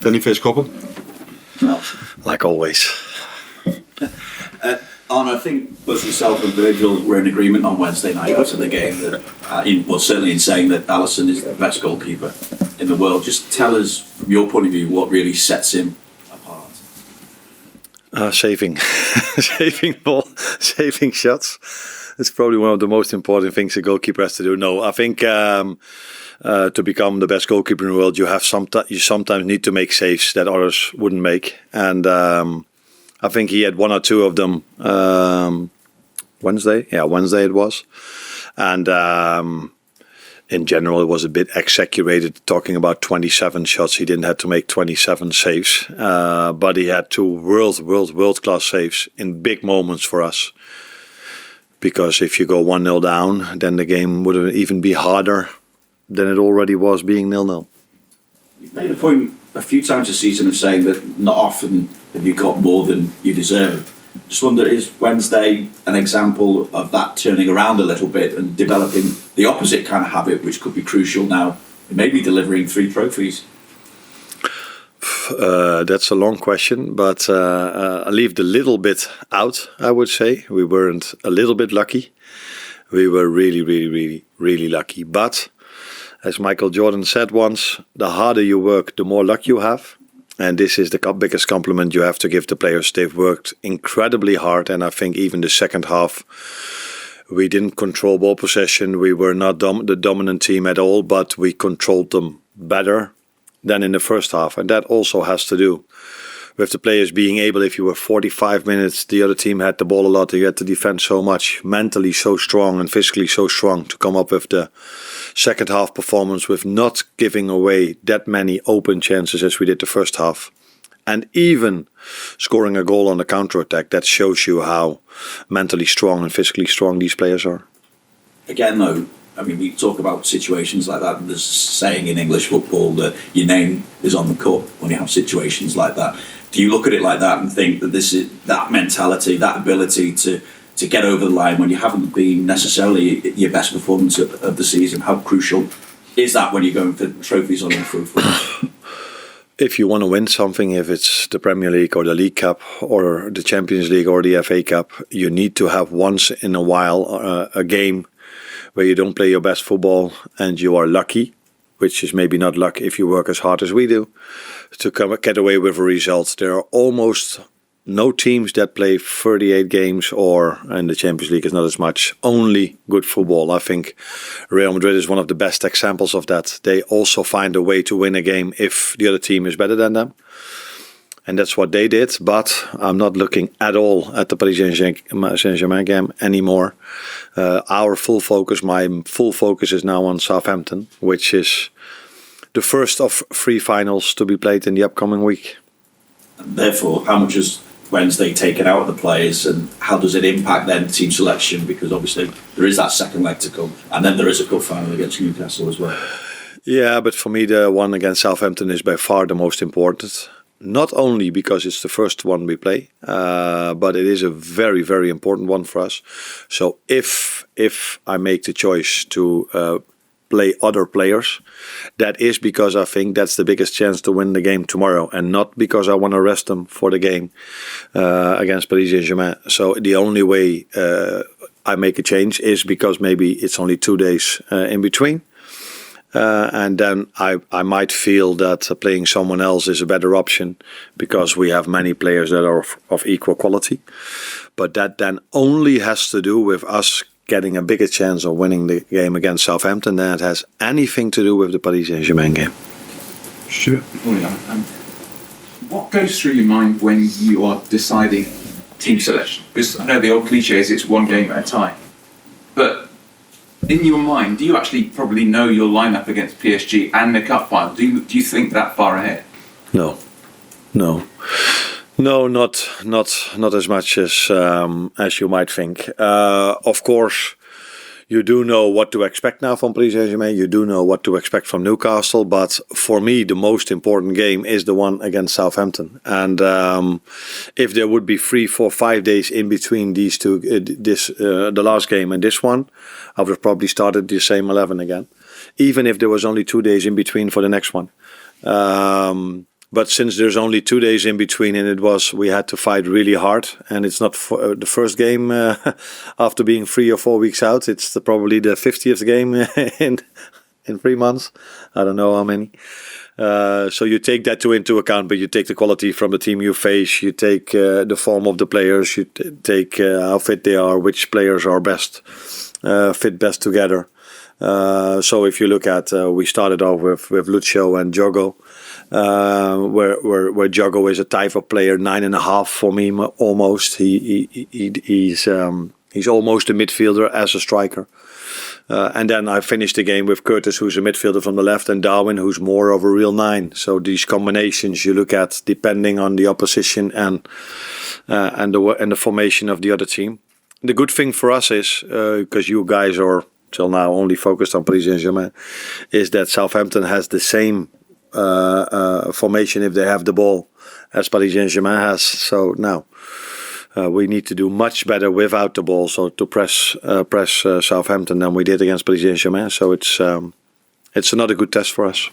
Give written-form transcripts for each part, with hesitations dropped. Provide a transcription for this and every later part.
Any first couple? No. Like always. Arne, I think both yourself and Virgil were in agreement on Wednesday night after the game that, certainly in saying that Alisson is the best goalkeeper in the world. Just tell us, from your point of view, what really sets him apart. Saving shots. It's probably one of the most important things a goalkeeper has to do. No, I think to become the best goalkeeper in the world, you sometimes need to make saves that others wouldn't make, and I think he had one or two of them Wednesday. Yeah, Wednesday it was, and in general it was a bit exaggerated talking about 27 shots. He didn't have to make 27 saves, but he had two world class saves in big moments for us. Because if you go 1-0 down, then the game would even be harder than it already was being 0-0. You've made a point a few times this season of saying that not often have you got more than you deserve. Just wonder, is Wednesday an example of that turning around a little bit and developing the opposite kind of habit, which could be crucial now, maybe delivering 3 trophies? That's a long question, but I leave the little bit out, I would say. We weren't a little bit lucky. We were really lucky. But, as Michael Jordan said once, the harder you work, the more luck you have. And this is the biggest compliment you have to give the players. They've worked incredibly hard, and I think even the second half, we didn't control ball possession. We were not the dominant team at all, but we controlled them better than in the first half. And that also has to do with the players being able, if you were 45 minutes, the other team had the ball a lot, you had to defend so much, mentally so strong and physically so strong to come up with the second half performance with not giving away that many open chances as we did the first half. And even scoring a goal on the counter-attack, that shows you how mentally strong and physically strong these players are. Again, though, I mean, we talk about situations like that. There's a saying in English football that your name is on the cup when you have situations like that. Do you look at it like that and think that this is that mentality, that ability to get over the line when you haven't been necessarily your best performance of the season? How crucial is that when you're going for trophies on your foot? If you want to win something, if it's the Premier League or the League Cup or the Champions League or the FA Cup, you need to have once in a while a game where you don't play your best football and you are lucky, which is maybe not luck if you work as hard as we do, to get away with a result. There are almost no teams that play 38 games, or in the Champions League is not as much, only good football. I think Real Madrid is one of the best examples of that. They also find a way to win a game if the other team is better than them. And that's what they did, but I'm not looking at all at the Paris Saint-Germain game anymore. My full focus is now on Southampton, which is the first of 3 finals to be played in the upcoming week. And therefore, how much has Wednesday taken out of the players, and how does it impact then team selection? Because obviously there is that second leg to come, and then there is a cup final against Newcastle as well. Yeah, but for me the one against Southampton is by far the most important. Not only because it's the first one we play, but it is a very important one for us. So if I make the choice to play other players, that is because I think that's the biggest chance to win the game tomorrow, and not because I want to rest them for the game against Paris Saint-Germain. So the only way I make a change is because maybe it's only 2 days in between. And then I might feel that playing someone else is a better option because we have many players that are of equal quality. But that then only has to do with us getting a bigger chance of winning the game against Southampton than it has anything to do with the Paris Saint-Germain game. Sure. What goes through your mind when you are deciding team selection? Because I know the old cliche is it's one game at a time. But in your mind, do you actually probably know your lineup against PSG and the cup final? Do you think that far ahead? No, not as much as you might think. Of course, you do know what to expect now from Paris Saint-Germain. You do know what to expect from Newcastle. But for me, the most important game is the one against Southampton. And if there would be 3, 4, 5 days in between these two, the last game and this one, I would have probably started the same 11 again. Even if there was only 2 days in between for the next one. But since there's only 2 days in between, and we had to fight really hard, and it's not the first game after being 3 or 4 weeks out. It's probably the 50th game in 3 months. I don't know how many. So you take that into account, but you take the quality from the team you face. You take the form of the players. You take how fit they are, which players are best fit best together. So if you look at, we started off with Lucio and Jogo, where Jogo is a type of player, 9.5 for me almost. He's almost a midfielder as a striker. And then I finished the game with Curtis, who's a midfielder from the left, and Darwin, who's more of a real 9. So these combinations you look at depending on the opposition and the formation of the other team. The good thing for us is, because you guys are till now only focused on Paris Saint-Germain, is that Southampton has the same formation if they have the ball as Paris Saint-Germain has. So now we need to do much better without the ball, so to press Southampton than we did against Paris Saint-Germain. So it's another good test for us.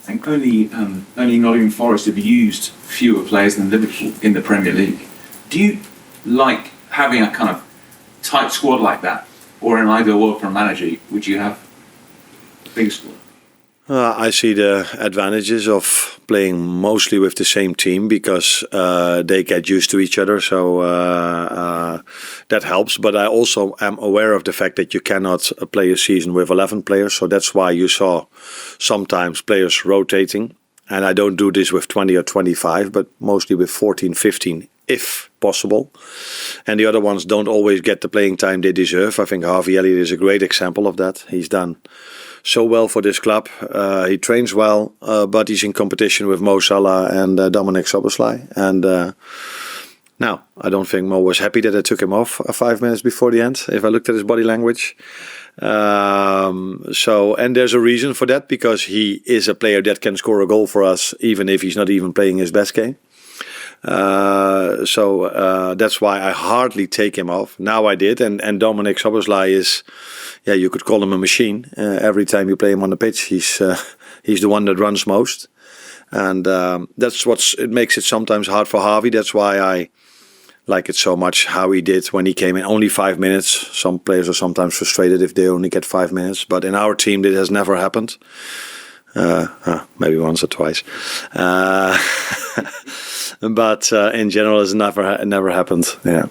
I think only Nottingham Forest have used fewer players than Liverpool in the Premier League. Do you like having a kind of tight squad like that? Or in an ideal world for a manager, would you have a big squad? I see the advantages of playing mostly with the same team because they get used to each other. So that helps. But I also am aware of the fact that you cannot play a season with 11 players. So that's why you saw sometimes players rotating. And I don't do this with 20 or 25, but mostly with 14, 15, if possible. And the other ones don't always get the playing time they deserve. I think Harvey Elliott is a great example of that. He's done so well for this club. He trains well, but he's in competition with Mo Salah and Dominic Szoboszlai. And now, I don't think Mo was happy that I took him off 5 minutes before the end, if I looked at his body language. And there's a reason for that, because he is a player that can score a goal for us, even if he's not even playing his best game. That's why I hardly take him off. Now I did, and Dominic Szoboszlai is, you could call him a machine. Every time you play him on the pitch, he's the one that runs most, and that's it makes it sometimes hard for Harvey. That's why I like it so much how he did when he came in. Only 5 minutes. Some players are sometimes frustrated if they only get 5 minutes, but in our team that has never happened. Maybe once or twice. But in general, it's never happened. Yeah.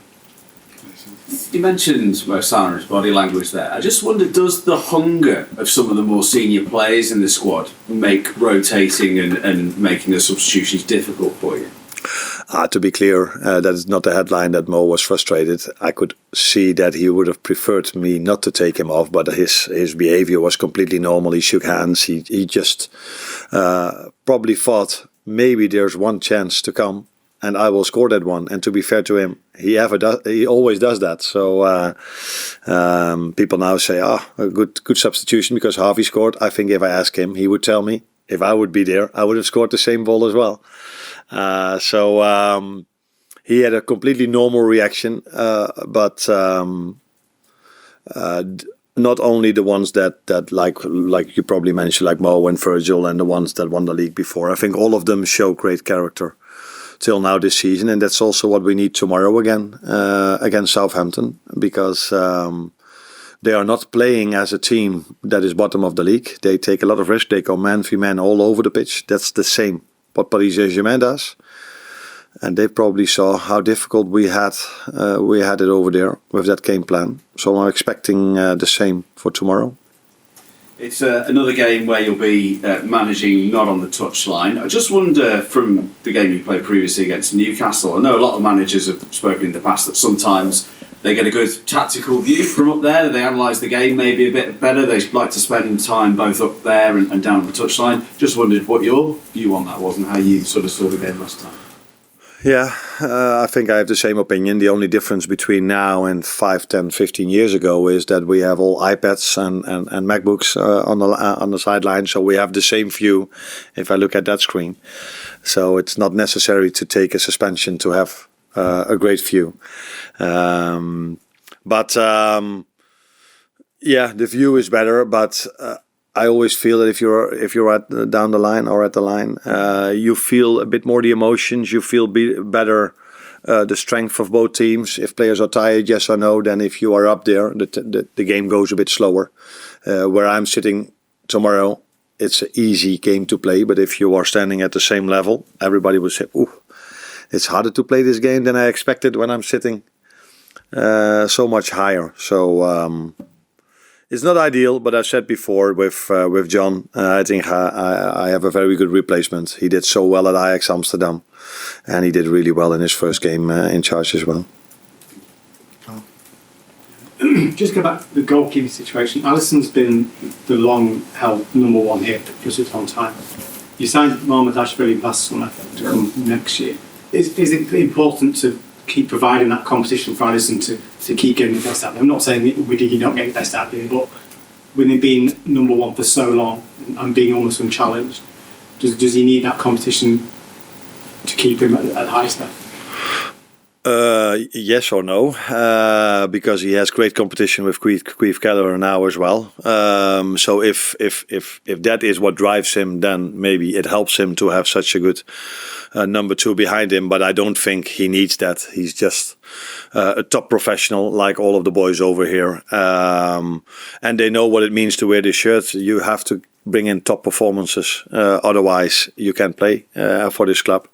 You mentioned Mo Salah's body language there. I just wonder, does the hunger of some of the more senior players in the squad make rotating and making the substitutions difficult for you? To be clear, that is not the headline that Mo was frustrated. I could see that he would have preferred me not to take him off, but his behavior was completely normal. He shook hands. He just probably thought maybe there's one chance to come and I will score that one. And to be fair to him, he always does that. So people now say, a good substitution because Harvey scored. I think if I ask him, he would tell me if I would be there, I would have scored the same ball as well. He had a completely normal reaction, but not only the ones that like you probably mentioned, like Mo and Virgil, and the ones that won the league before. I think all of them show great character till now this season, and that's also what we need tomorrow again against Southampton, because they are not playing as a team that is bottom of the league. They take a lot of risk. They go man for man all over the pitch. That's the same what Paris Saint-Germain does. And they probably saw how difficult we had it over there with that game plan. So I'm expecting the same for tomorrow. It's another game where you'll be managing not on the touchline. I just wonder, from the game you played previously against Newcastle, I know a lot of managers have spoken in the past that sometimes they get a good tactical view from up there. They analyse the game maybe a bit better. They like to spend time both up there and down on the touchline. Just wondered what your view on that was and how you sort of saw the game last time. Yeah, I think I have the same opinion. The only difference between now and 5, 10, 15 years ago is that we have all iPads and MacBooks on the sideline, so we have the same view if I look at that screen. So it's not necessary to take a suspension to have a great view. The view is better, but I always feel that if you're at down the line or at the line, you feel a bit more the emotions. You feel better the strength of both teams. If players are tired, yes or no, then if you are up there, the game goes a bit slower. Where I'm sitting tomorrow, it's an easy game to play. But if you are standing at the same level, everybody would say, "Ooh, it's harder to play this game than I expected when I'm sitting so much higher." So it's not ideal, but I said before with John, I think I have a very good replacement. He did so well at Ajax Amsterdam, and he did really well in his first game in charge as well. Just go back to the goalkeeping situation. Alisson's been the long-held number one here for such a long time. You signed Mohamed Salah last summer to come next year. Is it important to keep providing that competition for Alisson to keep getting the best out of him? I'm not saying that you're not getting the best out of him, but with him being number one for so long and being almost unchallenged, does he need that competition to keep him at high stuff? Yes or no, because he has great competition with Queef Keller now as well. So if that is what drives him, then maybe it helps him to have such a good number two behind him. But I don't think he needs that. He's just a top professional, like all of the boys over here, and they know what it means to wear this shirt. You have to bring in top performances, otherwise you can't play for this club.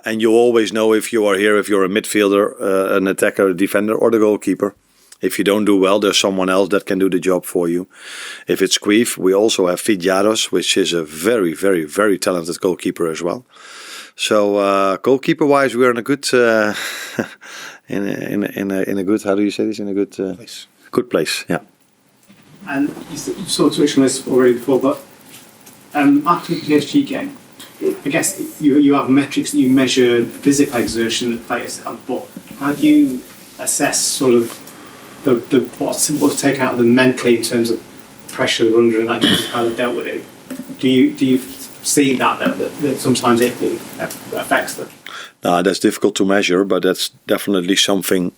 And you always know if you are here, if you're a midfielder, an attacker, a defender, or the goalkeeper. If you don't do well, there's someone else that can do the job for you. If it's Queef, we also have Fidjaros, which is a very, very, very talented goalkeeper as well. So goalkeeper-wise, we're in a good, in a good. How do you say this? In a good Place. Good place. Yeah. And you sort of touched on this already before, but after the PSG game, I guess you have metrics that you measure physical exertion that players have, but how do you assess sort of what's to take out of them mentally in terms of pressure they're under and that how they dealt with it? Do you see that sometimes it affects them? No, that's difficult to measure, but that's definitely something.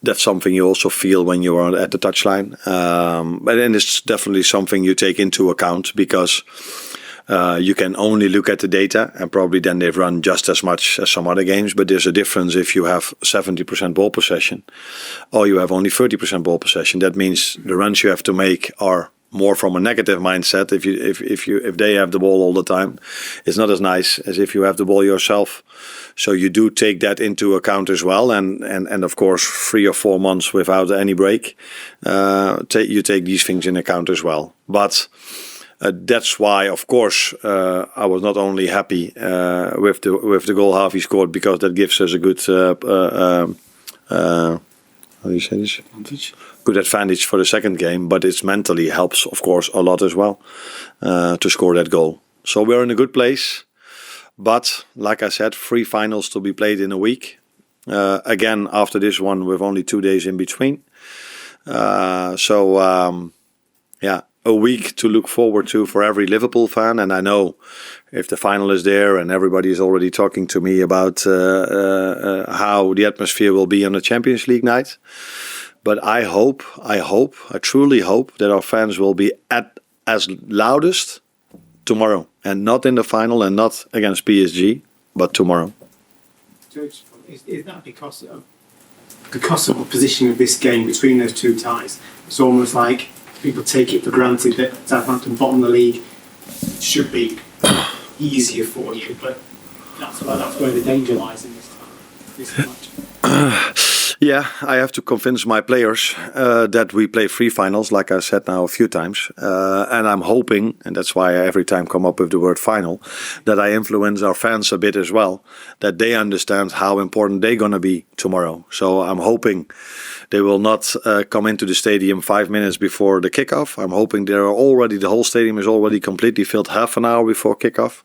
That's something you also feel when you are at the touchline. But then it's definitely something you take into account because you can only look at the data and probably then they've run just as much as some other games. But there's a difference if you have 70% ball possession or you have only 30% ball possession. That means the runs you have to make are more from a negative mindset. If they have the ball all the time, it's not as nice as if you have the ball yourself. So you do take that into account as well, and of course 3 or 4 months without any break, you take these things in account as well. But that's why, of course, I was not only happy with the goal Harvey scored because that gives us a good how do you say this? Good advantage for the second game, but it mentally helps, of course, a lot as well to score that goal. So we're in a good place. But, like I said, 3 finals to be played in a week. Again, after this one, with only 2 days in between. A week to look forward to for every Liverpool fan. And I know if the final is there and everybody is already talking to me about how the atmosphere will be on the Champions League night. But I truly hope that our fans will be at as loudest tomorrow. And not in the final and not against PSG, but tomorrow. Is that because of the position of this game between those two ties? It's almost like people take it for granted that Southampton bottom of the league should be easier for you, but that's where the danger lies in this match. Yeah, I have to convince my players that we play 3 finals, like I said now a few times. And I'm hoping, and that's why I every time come up with the word final, that I influence our fans a bit as well, that they understand how important they're going to be tomorrow. So I'm hoping they will not come into the stadium 5 minutes before the kickoff. I'm hoping the whole stadium is already completely filled half an hour before kickoff.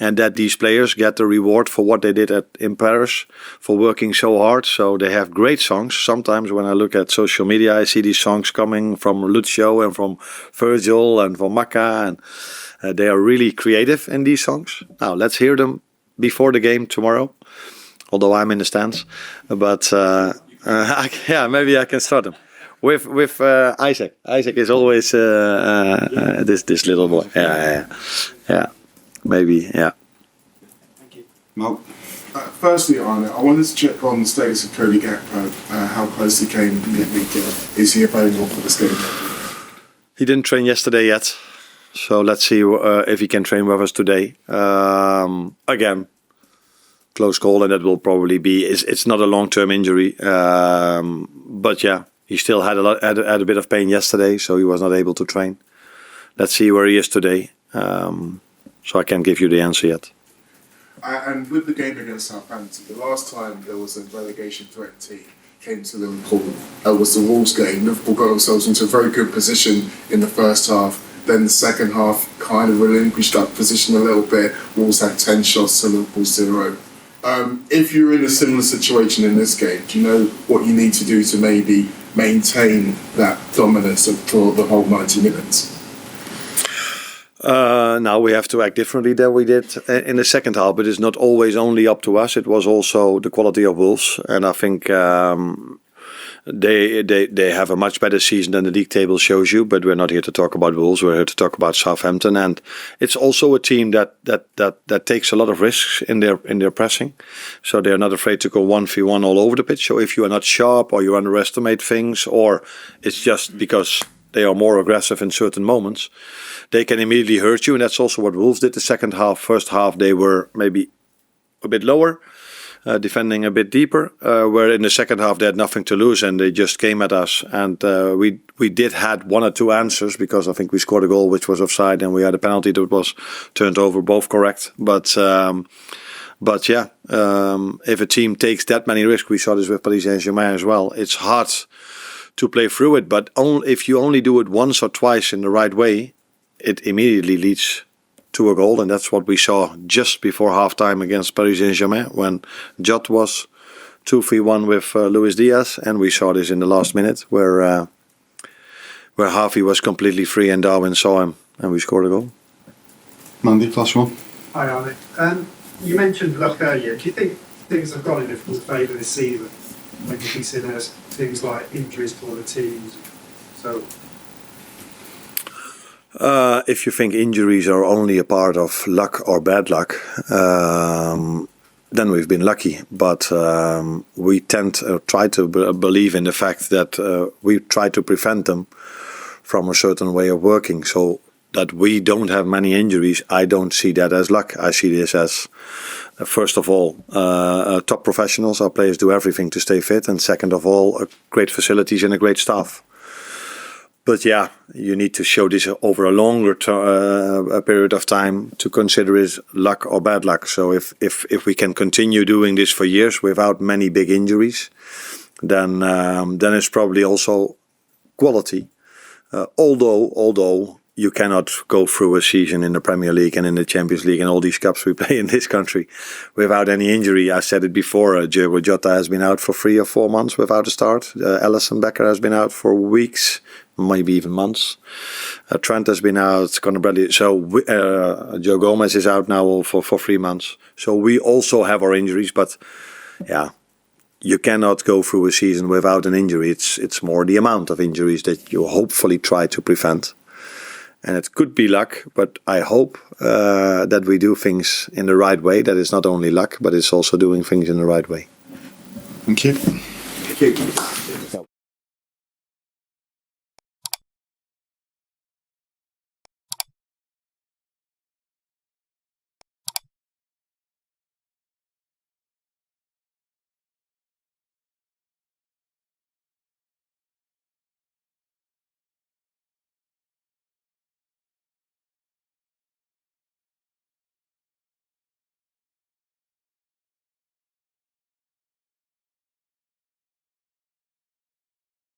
And that these players get the reward for what they did in Paris, for working so hard. So they have great songs. Sometimes when I look at social media, I see these songs coming from Lucio and from Virgil and from Maka. And they are really creative in these songs. Now, let's hear them before the game tomorrow. Although I'm in the stands. But maybe I can start them. with Isaac. Isaac is always this little boy. Yeah. Maybe. Yeah. Thank you. Well, firstly, Arne, I wanted to check on the status of Cody Gakpo, how close he came midweek. Is he available for this game? He didn't train yesterday yet, so let's see if he can train with us today. Again, close call, and that will probably be. It's not a long-term injury, but yeah, he still had a bit of pain yesterday, so he was not able to train. Let's see where he is today. So I can't give you the answer yet. And with the game against Southampton, the last time there was a relegation threat team came to Liverpool, was the Wolves game. Liverpool got themselves into a very good position in the first half. Then the second half kind of relinquished that position a little bit. Wolves had 10 shots to Liverpool 0. If you're in a similar situation in this game, do you know what you need to do to maybe maintain that dominance for the whole 90 minutes? Now we have to act differently than we did in the second half, but it's not always only up to us. It was also the quality of Wolves, and I think they have a much better season than the league table shows you. But we're not here to talk about Wolves. We're here to talk about Southampton, and it's also a team that takes a lot of risks in their pressing. So they're not afraid to go 1v1 all over the pitch. So if you are not sharp or you underestimate things, or it's just because they are more aggressive in certain moments, they can immediately hurt you, and that's also what Wolves did the second half. First half, they were maybe a bit lower, defending a bit deeper, where in the second half they had nothing to lose, and they just came at us. And we did had one or two answers, because I think we scored a goal which was offside, and we had a penalty that was turned over, both correct. But yeah, if a team takes that many risks, we saw this with Paris Saint-Germain as well, it's hard to play through it. But if you only do it once or twice in the right way, it immediately leads to a goal, and that's what we saw just before halftime against Paris Saint-Germain, when Jot was 2-3-1 with Luis Diaz, and we saw this in the last minute where Harvey was completely free and Darwin saw him, and we scored a goal. Mandy, last one. Hi, Arne. You mentioned luck earlier. Do you think things have gone in Liverpool's favour this season when you consider things like injuries to other teams? So. If you think injuries are only a part of luck or bad luck, then we've been lucky. But we tend to try to believe in the fact that we try to prevent them from a certain way of working. So that we don't have many injuries, I don't see that as luck. I see this as, first of all, top professionals. Our players do everything to stay fit. And second of all, great facilities and a great staff. But yeah, you need to show this over a longer period of time to consider it luck or bad luck. So if we can continue doing this for years without many big injuries, then it's probably also quality. Although you cannot go through a season in the Premier League and in the Champions League and all these cups we play in this country without any injury. I said it before, Diogo Jota has been out for 3 or 4 months without a start. Alisson Becker has been out for weeks, maybe even months. Trent has been out, Conor Bradley. So Joe Gomez is out now for 3 months. So we also have our injuries, but yeah, you cannot go through a season without an injury. It's more the amount of injuries that you hopefully try to prevent. And it could be luck, but I hope that we do things in the right way. That is not only luck, but it's also doing things in the right way. Thank you. Thank you.